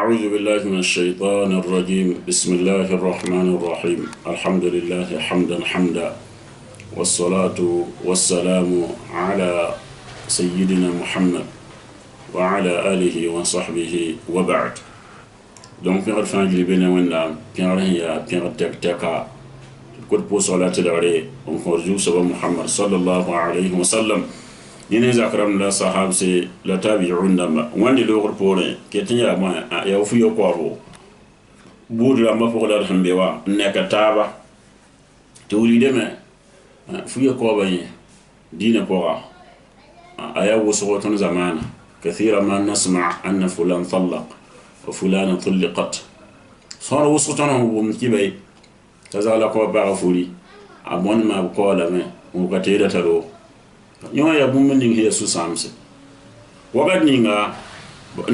أعوذ بالله من الشيطان الرجيم بسم الله الرحمن الرحيم الحمد لله حمدا والصلاة والسلام على سيدنا محمد وعلى آله وصحبه وبعد. Donc Pierre Fangili bena wenda Pierre ya Pierre Teka ko po salatu dare on ko ju sabo Muhammad sallallahu alayhi wa sallam yene zakram la sahab se la tabi'un dama wandi lo repore ketinya ma ya fu yo ko ro budra ma fo la hambe wa neka taba tuli deme fu yo ko ba dina pora aya wusuton zamana كثيرا ما نسمع أن فلان طلق وفلان طلقت صار وسطنا ومكبي تزال قوة فولي أبون ما بقول ما وقتيرة تلو يوم يبون من هي سوسامس وقت نيجا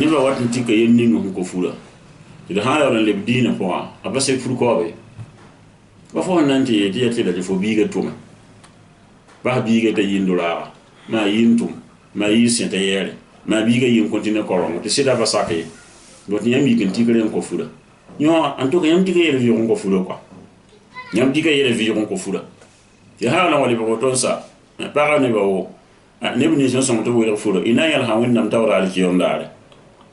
نبى وقت نتيجة ينيجا هنكفولا إذا هاي ولا لبدينا فوا أبى سيفرو كوبي وفوق ننتي تيجي تلا تفو بيجا توم باه بيجا تيين دولار ما ينتم ما يسين تياري ma biga yim continue koron te sida ba saké dot nyam yigin tigre ko fula nyo en tout cas nyam tigre yele vion ko fula quoi nyam tigre yele vion ko fula ya hala wali ba ton sa para ne ba wo ne bi ni son to wele fula ina yal ha won nam tawra al ki yondare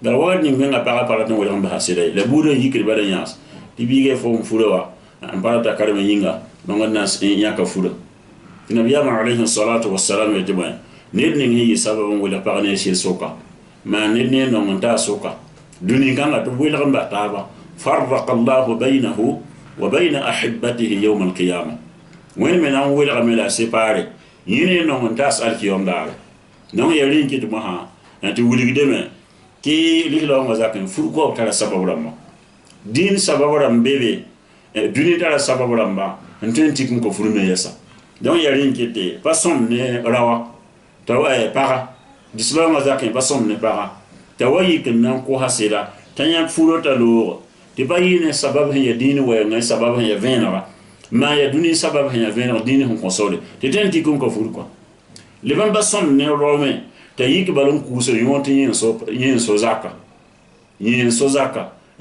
da wad ni nga para no wele ba hasida le budo yikri ba da nyas di biga fo fula wa am para ta karme yinga no nas nyaka fula nabiya ma alayhi salatu wassalam ya jama'a nedning yi sababun wala parne shi soka ma nedne no monta soka duni kanga to wala gamba taba farraqa Allah bainahu wa bain ahibbatihi yawm al-qiyamah wen men an wala gamela séparé yini no monta sal ki yom dal no yari ki to ha anti wuli deme ki liglo ma zakin furko tara sababuram din sababuram bebe duni tara sababuram ba antenti ko furume yesa donc yari ki te pasom ne rawa tawa para dislo ma zakin ba som ne para tawa yikin nan ko hasira tanya furo ta lo te bayine sabab ya dini wa ngai sabab ya venara ma ya duni sabab ya venara dini hon konsole te tenti ko furo ko le ban ba som ne rome ta yiki balon ku so yonti yin so zaka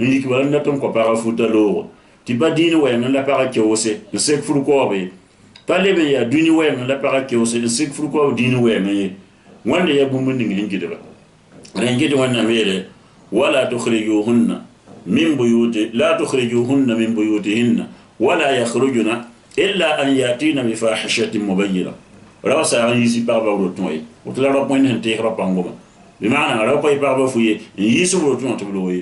yiki balon na ton ko para futa lo ti ba dini wa ngai la para ke ose se furo ko be pale be ya duni wen la para ke o se sik fru ko dini wen yi wanda ya bu mun ngin gidi ba ren gidi wannan mere wala tukhrijuhunna min buyutihinna wala yakhrujuna illa an yatina bi fahishatin mubayyina rawa sa an yisi pa ba ro toy o tla ro point hente ro pango bi maana rawa pa ba fuye yisu ro ton to lo yi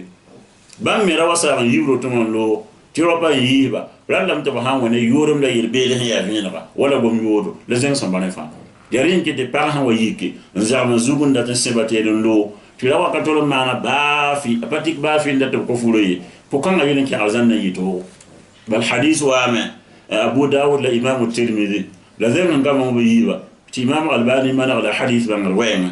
ban me rawa sa an yibro ton lo tiro pa yiba randam to ha wona yorum la yirbele ya vinaba wala bom yodo le zen son banefa yarin ki de par ha wayiki nzama zugun da tan sebate don lo tira wa katolo mana bafi apatik bafi nda to ko furoyi ko kanga yelen ki azanna yito bal hadith wa ma abu daud la imam at-tirmidhi la zen ngam mo yiba ti imam albani mana la hadith ban alwayma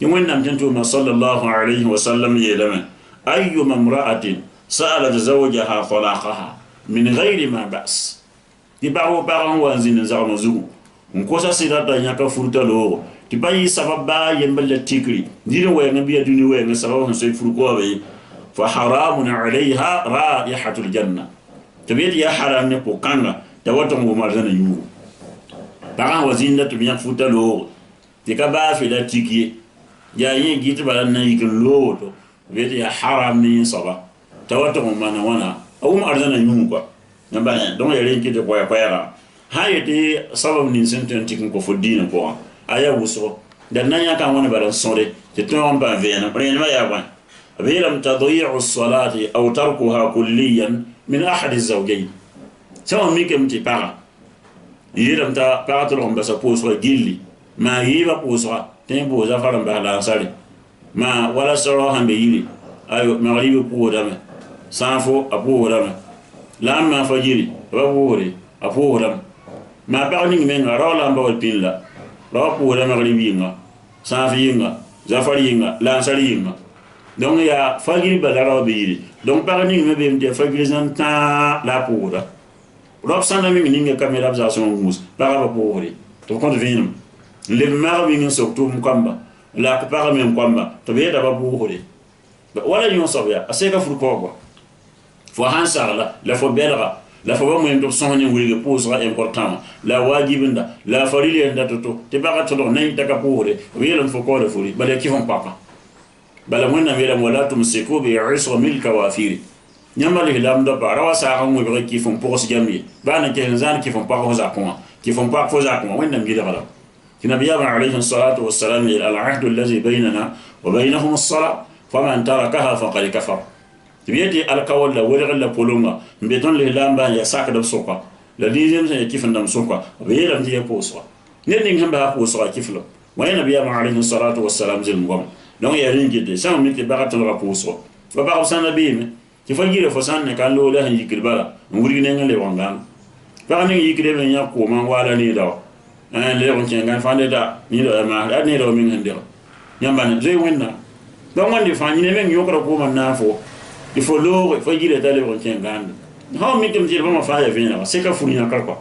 yimon nam tantu ma sallallahu alayhi wa sallam yelama ayyu mamra'atin sa'alat zawjaha talaqaha min ghairi ma bas di bawo baran wanzin zarno zugu ko sa sira da nyaka furta lo ti bayi sababa yembal tikri dino we ngabiya duni we nga sababu so furko be fa haramun alaiha raihatul janna tabiya ya haram ne ko kanga da wato ngo marzana yu baran wazin da tubiya furta lo ti ka ba fi da tikye ya yin gitu balan na yikin lo to be ya haram ne saba tawato ngo mana wana awum arzana nyum kwa namba donc yare ki de koya koya hayete sabab ni senten tikin ko fodina ko aya wuso dan nanya kan wona balan sonde te ton ba vena prene ma ya wan abiram tadhi'u as-salati aw tarkuha kulliyan min ahad az-zawjayn sawa mikem ti para yiram ta para to lomba sa poso gilli ma yiba poso tembo za faram ba la sare ma wala soro hambe yili ayo magribi ko dama sanfo apo rama lamma fajiri rawore apo ram ma ba'ni men rawla mbawal pilla rapo rama gribinga sanfinga zafaringa lansaringa donc ya fajiri badara biri donc parni me be de fajiri zanta la pura rob sanda mi ninga kamera za son mus para popore to kon vinum le marbi ni sokto mukamba la para men kwamba to be da babure wala yon sabya aseka fur ko fo han sarla la fo belga la fo mo en do sonne wuri posera important la wajibinda la farili nda toto te baga to nay taka pore wilam fo ko le furi bale kifon papa bala monna mela wala tumsiku bi isra mil kawafir nyama le lam do bara wa sa ngwe be kifon pos jambi bana ke zan kifon pa ko za ko kifon pa ko za ko wonna mi la النبي عليه الصلاة والسلام العهد الذي بيننا وبينهم الصلاة فمن تركها فقد كفر تبيتي الكول ولا غلا بولونغا مبيتون له لامبا يا ساك دم سوكا لا ديزيم سي كيف ندم سوكا ويلم دي بوسوا نين هم با بوسوا كيفلو وين النبي عليه الصلاة والسلام زل مغم دون يا رينجي دي سام ميتي باغات لا بوسوا فبا سان نبي تفجير فسان كان لو له يكل بلا نوري نين لي وانغان فاني يكل من يا كوما ولا ني داو le on ken gan fande da ni do ma da ni do min hande nyamba ne je wenna do wande fa ni men yokro ko man na fo il faut lo fo gire da le on ken gan ha mi tum jir ba ma fa ya vina se ka furi na kar ko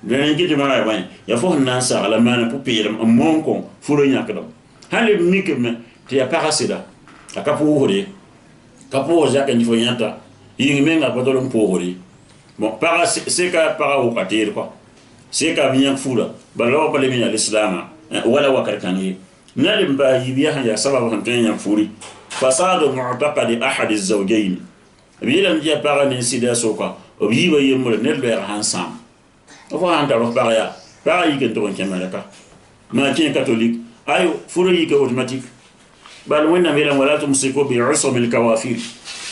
ben ngi de ma ba ya fo na sa ala mana pu pire mon ko furo nya ka do hande mi ke me ti ya parasida aka pu hore ka pu ja ka ni fo nyata yingi men ga bodolon pu hore bon para se ka para o katir ko se ka biyan fura balaw bale min al-islam wala wakarkani nalim ba yibiya ya sababu han tan yan furi fasadu mu'taqad ahad az-zawjayn bilam je para ni sida soka obiba yemul ne le hansam o fa anta ro para yi ken to ken malaka ma ken catholique ayo furu yi ke automatique bal wonna milan wala tumsiku bi usum al-kawafir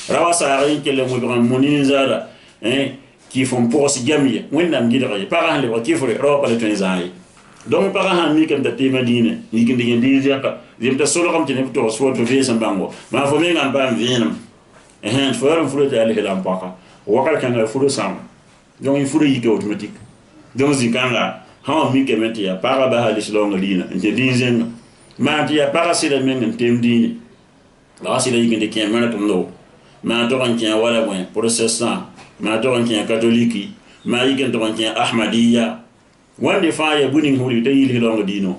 rawasa ayin kele mo gran monin zara qui font pour se jamia wennam gidra para le wa kifre ro pale tunizai donc para han mi kan tati madina ni kin digin dizia ka zimta solo kam tene to so to vesa bango ma fo me ngam bam vinam forum furu de ale helam paka wakal kan furu sam donc il furu yi ke automatique donc zikanga ha mi ke metia para ba halis longa dina nje dizen ma tia para sila men tem dini la sila yi kin de ken mana tum no ma to kan ken wala bon protestant ma to kan catholique ma yigen to kan ahmadiyya wande fa ya bunin huli te yili longa dino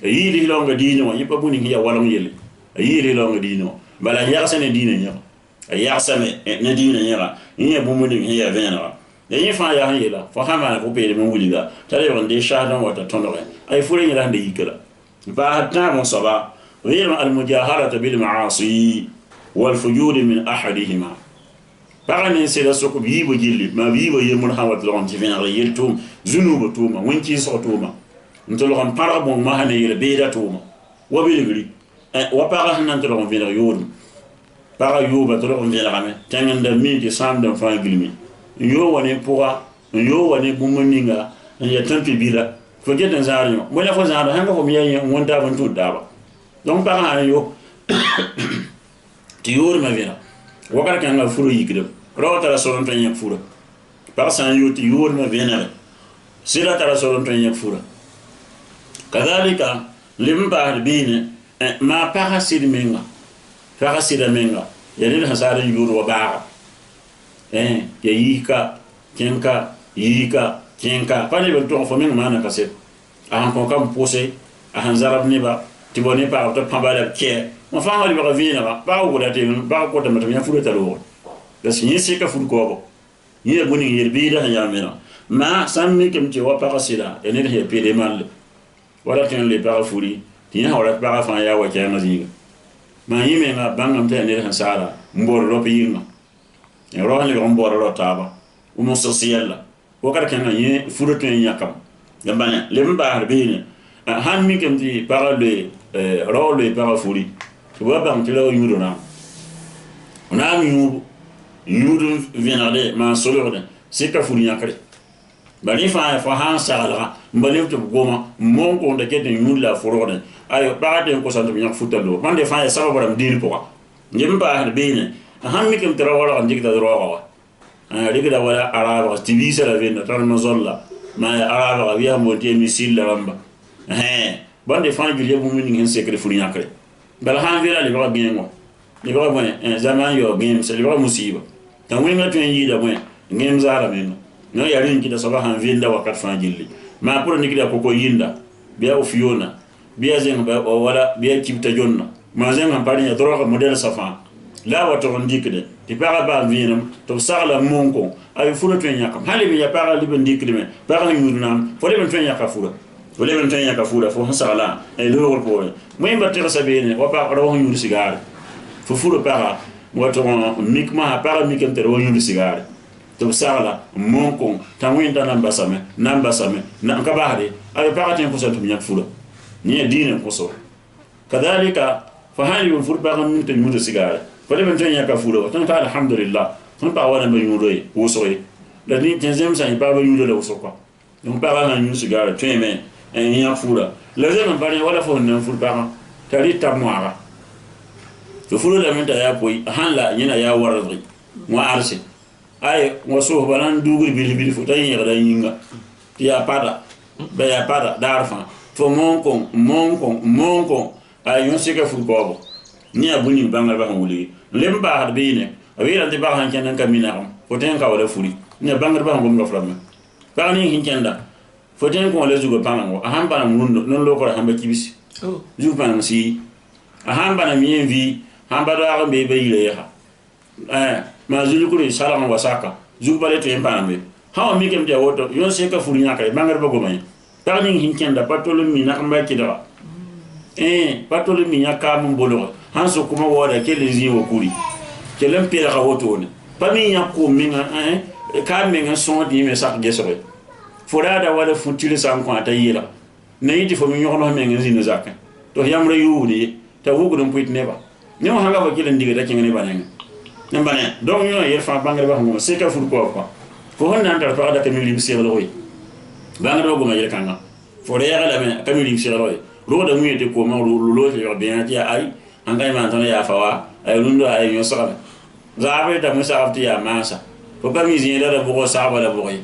yili longa dino yipa bunin ya walon yele yili longa dino bala yarsane dino nya yarsane ne dino nya nya bumunin ya venra ya fa ya yela fa hama ko pele mun wuliga tare wande shahdan wata tonore ay fure nya hande yikala ba hatta mon saba wa al mujaharata bil ma'asi wal fujur min ahadihima parane c'est la soko bibo jilli ma bibo yemul hawat lo on tivena yeltum zunubu tuma wonki so tuma ntolo kan para bon ma hane yele beeda tuma wa biligri wa para hanan to on vena yodum para yoba to on vena game tanganda mi ki samdam fa gilmi yo woni poa yo woni bumuninga ya tampi bila fo gedan zario mo la fo zaaro hanga fo mi yen wonda ban to daba donc para han yo ti yor ma vena wakar kan ga furu yigde rawata la solon tan yak fura par san yoti yor ma venere sira tara solon tan yak fura kadhalika limba bine ma para sid menga ya dil hasara yuru wa ba ya yika kenka pani be to fo men mana kaset a ko kam posé a han zarab ne ba tibone pa to pambala ke mo fa wali ba vina ba wo da te ba ko ta mata ya fura talo da sin se ka fur ko ye buni yer bi da ya mena ma sammi kem ti wa para sida ene he pede mal wala ten le para furi ti ha wala para fa ya wa ke ma zinga ma yime ma bangam te ne han sara mbor lo pe yinga e ro le mbor lo taba uno social ko kar kan ye furu ten yakam da bana le mba arbine han mi kem ti para le ro le para furi to wa bam ti lo yudo na ona mi yudu venade ma solorde c'est ka furi yakare bani fa han sala mbale to goma mon ko de kete yul la forode ayo ba de ko santo nyak futalo bande fa ya sababu ram dil poka njim ba bene han mi kem tara wala njikta rowa rigida wala araba tibisa la vena tan mazolla ma araba biya monte misil la ramba bande fa julie bu min ngin secret furi yakare bal han vira le ba bien ngo le ba bon zaman yo game c'est le ba musiba tan wenga to yi da bon ngem zara men no ya rinki da sabahan vinda wakat fa jilli ma pour nikida ko yinda biya o fiona biya zen ba wala biya kibta jonna ma zen am pari ya droga model safa la wa to ndikde ti para ba vinam to sala monko ay furo to nyakam hali bi ya para libe ndikde me para yurnam fo libe to nyaka furo fo libe to nyaka furo fo sala ay lo ko mo imba tira sabene wa pa ro yur sigare fo furo para wa to mikma para mikem te ro yur sigare to sala monko tamwinda namba same na kabahde ay para tin ko santu nyak furo ni dine ko so kadhalika fa hali bi furo para min te yur sigare fole ben tanya ka fulo tan ta alhamdulillah tan pa wana be yuroy wosoy la ni tenzem sa pa be yuroy woso ko on pa wana ñu sigara teme en ya fula la zema bari wala fo nan ful pa tari ta moara to fulo da menta ya koy hanla nyina ya warri mo arsi ay mo so balan dugri bil fo tay yira yinga ya pada be ya pada darfa fo monko ay yon sika ful ko ni abuni bangal ba wuli lemba hadbine awira de ba han kenan kamina foten ka wala furi ni bangal ba ngom ngafram ba ni hinkenda foten ko wala zugo panango ahan bana mundo non lo ko hamba kibisi zugo panango si ahan bana mienvi hamba da be ile ya ma zulu ko sala ma wasaka zugo bale to empambe hawa mi kem de woto yon se ka furi nyaka bangal ba gomay ba ni hinkenda patolo mi na kamba kidaba patolo mi nyaka mun bolo hanso kuma wada ke lezi wo kuri ke lem pere ga woto ne pa mi nya ko minga ka minga son di me sak gesore fora da wala futile san ko ata yira ne yiti fo mi nyono menga zina zakka to yamre yudi ta wugo dum puit neba ne mo hanga wakile ndiga da kinga ne bananga ne bane donc ñu yer fa bangare ba ngo se ka fur ko fo hon nan ta fa da ka mi lim se lo yi bangare go ma yer kanga fo re ya la me ka mi lim se lo yi ro da mu yete ko ma lo se yo bien ti ay angay man tan ya fawa ay lundo ay yo sala zabe da musa afti ya masa ko ba mi zin da bo saba da bo yi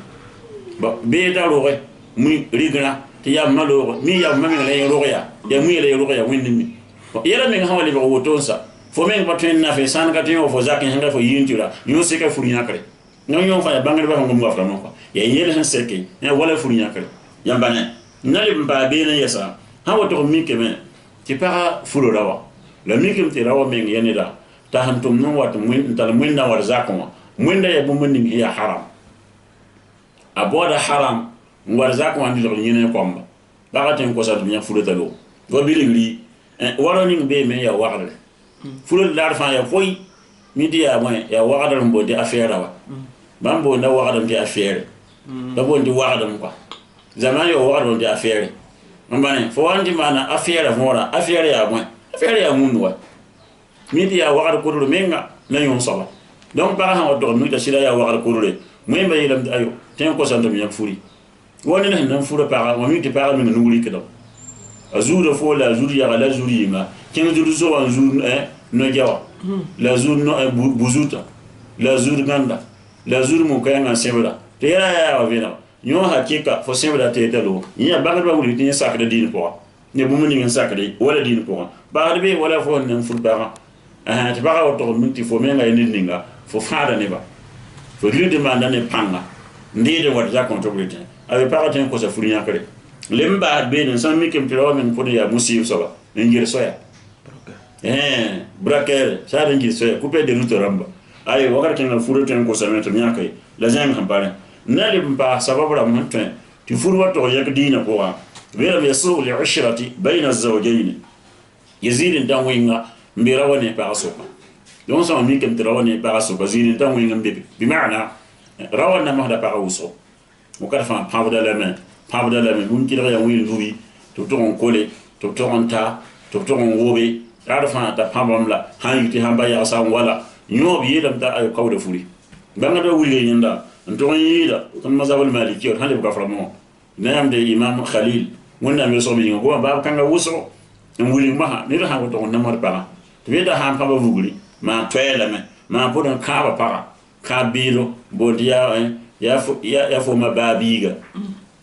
ba be da ro mu rigna ti ya malo mi ya mami le ro ya mu le ro ya winni mi yela mi hawali ba woto sa fo men ba ten na fe san ka tin o fo zakin hanga fo yintira yo se ka furinya kare no yo fa ya bangal ba ngum afra mo ko ya yele han seke ya wala furinya kare ya bane nali ba be na yasa hawo to mi ke men ti para fulo rawa la mikim ti rawa men yani da ta hantum non wat mun tal mun na war zakon mun da ya bu mun ni ya haram aboda haram war zakon andi lo nyene komba ba ta ko sa dunya fulo talo go biligri waro ni be men ya warle fulo dar fa ya koy mi dia mo ya warada mbo di affaire wa bambo na warada di affaire da bo di warada ko zaman yo warada di affaire mbane fo wandi mana affaire mora affaire ya mo affaire ya munwa midi ya wagar kurulu menga na yon sala donc para ha wato mi ta sila ya wagar kurule mo mba yelam ayo ten ko santa mi furi woni na nan fura para mo mi te para mi nuli kedo azura fo la azuri ya la azuri ma ken zuru so wan zuru no jawa la zuru no buzuta la zuru ganda la zuru mo kayanga sebra te ya wa vina nyo hakika fo sebra te telo ya bagal ba wuli tin sakre din ko ne bu muni ngin sakre wala din ko ba be wala fo nan fur para ti baga wato minti fo menga ninga fo fada ne ba fo lui demanda ne panga ndide wat za contribuer avec para ten ko sa furinya kare lemba be ne san mi kem tiro men ko ya musib so ba ngir soya braker sa ngir soya couper de route ramba ay wakar ken furu ten ko sa men to nyakay la jam hampare na le ba sababu ra mun ten ti furu wato yak dina ko wa vera yasu li ushrati bayna az-zawjayn yazid dan winga mbira woni pa soka don sa mi kem tira woni pa soka zini dan winga mbibi bi maana rawana mahda pa uso mo ka fa pawda la men bun kira ya wil vubi to to on kole to to on ta to to on wobe ara fa ta pambam la han yuti hamba ya sa wala nyobi yedam ta ay kawda furi banga do wuli yinda to on yida ton mazhabul maliki on hande ka framo nayam de imam khalil wonna me so bi ngo ba kanga wuso wuli maha ni ha wato on namar para to weda ha pa ba vuguli ma toela me ma podon ka ba para ka biro bodia ya fo ma babiga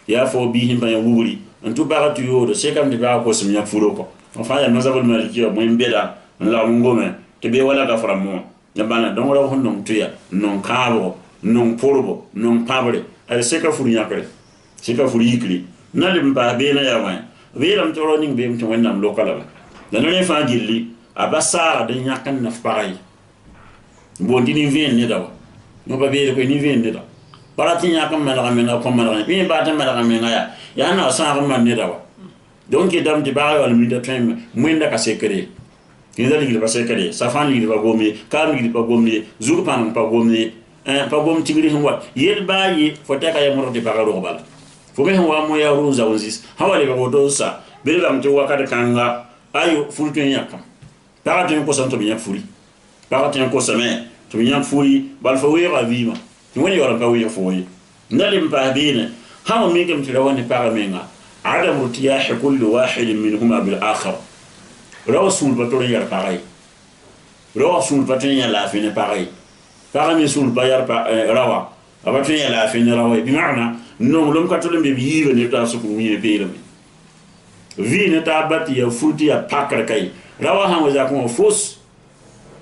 ya fo bi himba ya wuri antu ba tu yodo se kam de ba ko sum ya furo ko enfin ya mazhabul maliki mo mbeda la ngome te be wala ka framo ya bana don wala hon non tuya non kabo non porbo non pabre ay se ka furu yakre se ka furu yikli na le ba be na ya wa be ram to roning be mto wonnam lokala ba dan ne fa gilli abasa de nyakan na faray bon dini vien ne da no ba be ko ni vien ne da para tinya kam mala men ko mala mi ba ta mala men ya na sa ko man ne da donc dam di ba wal mi da tem mwenda ka sekere kinda li ba sekere safan li ba gomi kam li ba gomi zuru pan pa gomi pa gom tigri hwa yel ba yi fota ka ya murti ba ro bala fo me hwa mo ya ruza wonzis hawale ba godo sa be lam to wakata kanga ayo fulto nyaka para tin ko santo biya furi para tin ko same to biya furi bal fo we ra vima to woni wala ba we fo yi ndalim ba dine hawo mi kam tira woni para menga adam rutiyah kulli wahid minhuma bil akhar rasul bator yar pareil rasul bator yar la fine pareil para mi sul bayar pa rawa abator yar la fine rawa bi maana non lom katolem be yibe ne ta su ko mi be le vi ne ta bati ya fruti ya pakra kai rawa han waza ko fos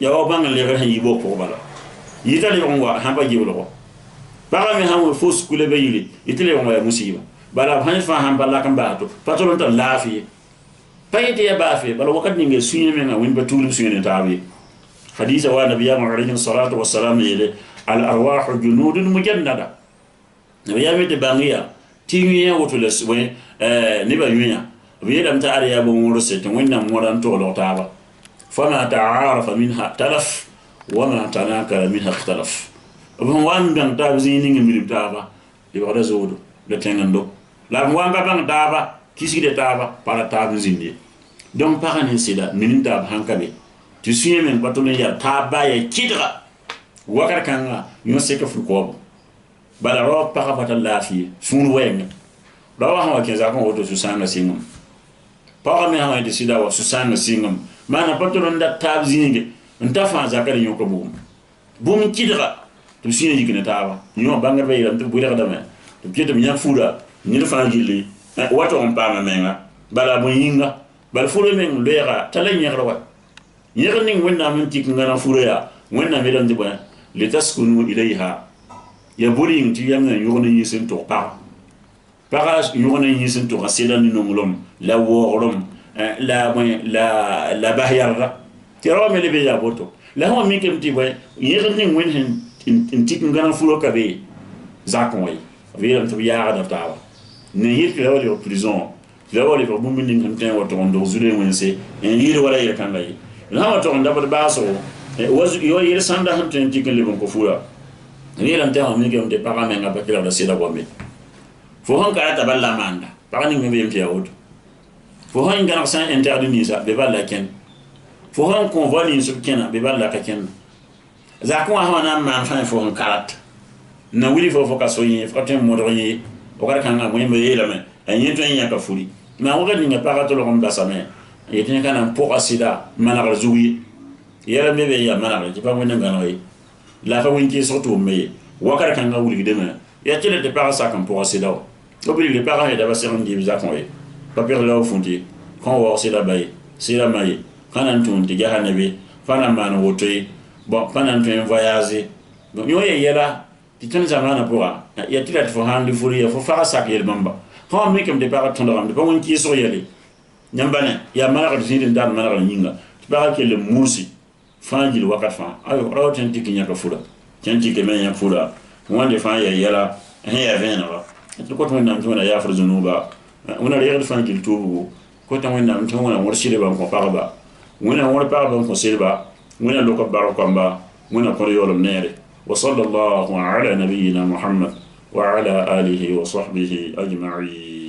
ya o bangal le ran yibo ko bala yita le on wa han ba yibo ko para mi han fos kule be yili itile on wa musiba bala han fa han bala kan bato patolon ta lafi payete ya bafi bala wakat ni nge suñe men won ba tulum suñe tawi hadith wa nabiyyu alayhi salatu wassalam ile al arwah junudun mujannada nabiyyu de bangiya tinya wotules we ni ba yunya bi dam ta ariya bo ngoro setin wonna moran to lo taba fama ta'arafa minha talaf wa ma tanakara minha ikhtalaf abun wan dan tabzini ngi mi taba di wada zodo le tengando la mwanga bang taba kisi de taba para tabzini donc par un sida mininta hankabe tu suye men batone ya taba ya kidra wakar kanga yo seka fu ko bala ro para batal lafi fun weng dawa ha ke za ko oto susana singum para me ha de sida wa susana singum mana batone nda tabzinge nta fa zakari yo ko bum kidra tu suye yikene taba yo banga be ram tu bura da me tu kete mi fuda ni fa gili wato on pa menga bala bo yinga bal fure men lera tala nyegro wa yegni wonna mun tik ngana fure ya wonna me dan de ba li taskunu ilayha ya buri ngi yamna yogona yisin to pa paras yogona yisin to asela ni no mulom la worom la bahyarra tiro me le be ya boto la ho mi kem ti ba yegni wen hen tik ngana furo ka be zakon way viram to ya da tawa ne yit la wali prison la wali ko bum min kan tan wato ndo zule wense en yiri wala yir kan lay la wato ndo ba baso wazu yo yir sanda han tan tikin le ko fura ni ran tan mi ke de para men ga bakira da sida bombe fo han ka ta balla manda para ni ngi yem tiawut fo han ga san interdit ni sa be balla ken fo han convoi ni sub kena be balla ka ken za ko ha na man fa fo han karat na wili fo ka so yi fo tan mo do yi o ka kan ga mo yem yela men en yeto en yaka furi ma o ga ni nga para to lo ngam basame yete kana po asida mana ga zuwi yela mebe ya mana ga pa wona ngano yi la fa winki soto me wakar kan ga wuli de me ya tele de para sa kan po asida o bi le para da ba se on di za kon yi pa per la fundi kon wo asida bay sira mai kana tun di jahanabe fana man wotoy bon fana tun voyage bon yo yela ti tan zamana poa ya tila fo handi furi ya fo fa sa ke mamba ha mi kem de para ton ram de ba won ki so yele nyambane ya mala ga zidin dan mala ga nyinga ba ke le musi fanjil wakat fa ayo rawten tiki nyaka fura tanti ke men ya fura wonde fa ya yela he ya vena ba to ko ton nam tona ya fur zunuba wona re fanjil tubu ko tan wona nam tona wor shire ba ko parba wona wor parba ko silba wona loko barakamba wona ko yolom nere wa sallallahu ala nabiyyina muhammad وعلى آله وصحبه أجمعين.